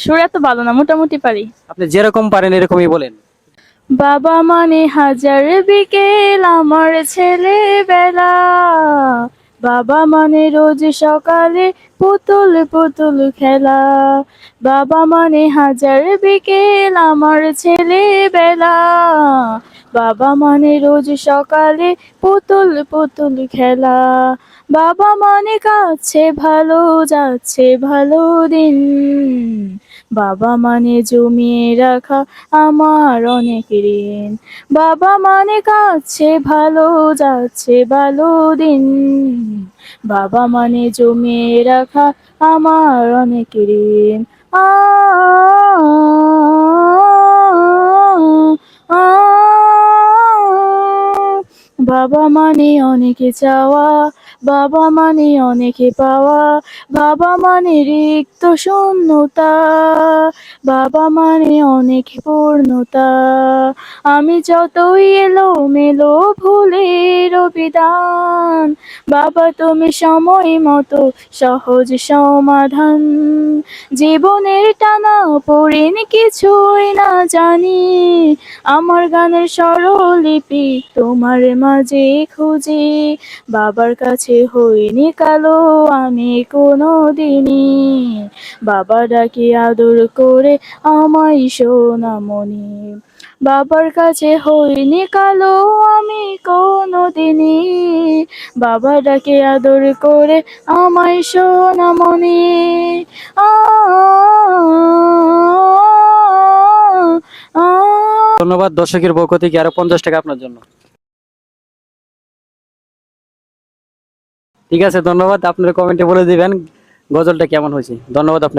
সুর এত ভালো না, মোটামুটি পারি। আপনি যেরকম পারেন এরকমই বলেন। বাবা মানে হাজার বিকেল আমার ছেলেবেলা, বাবা মানে রোজ সকালে পুতুল পুতুল খেলা, বাবা মানে হাজার বিকেল আমার ছেলেবেলা, বাবা মানে রোজ সকালে পুতুল পুতুল খেলা, বাবা মানে কাছে ভালো যাচ্ছে ভালো দিন, বাবা মানে জমিয়ে রাখা আমার অনেক ঋণ, বাবা মানে কাছে ভালো যাচ্ছে ভালো দিন, বাবা মানে জমিয়ে রাখা আমার অনেক ঋণ। আ আ বাবা মানে অনেকে চাওয়া, বাবা মানে অনেকে পাওয়া, বাবা মানে রিক্ত শূন্যতা, বাবা মানে অনেক পূর্ণতা, আমি যতই এলোমেলো ভুলের বিধান, বাবা তুমি সময় মতো সহজ সমাধান, জীবনের টানা পড়েন কিছুই না জানি, আমার গানের স্বরলিপি তোমার মাঝে খুঁজি, বাবার কাছে হইনি কালো আমি কোনো দিনই, বাবা ডাকি আদর করে আমায় সোনামণি, বাবার কাছে হইনি কালো আমি কোনো দিনই, বাবা ডাকে আদর করে আমায় সোনামণি। আ আ ধন্যবাদ, দর্শকের পক্ষ থেকে আরো 50 টাকা আপনার জন্য। ঠিক আছে, ধন্যবাদ। আপনার কমেন্টে বলে দিবেন গজলটা কেমন হয়েছে। ধন্যবাদ আপনাকে।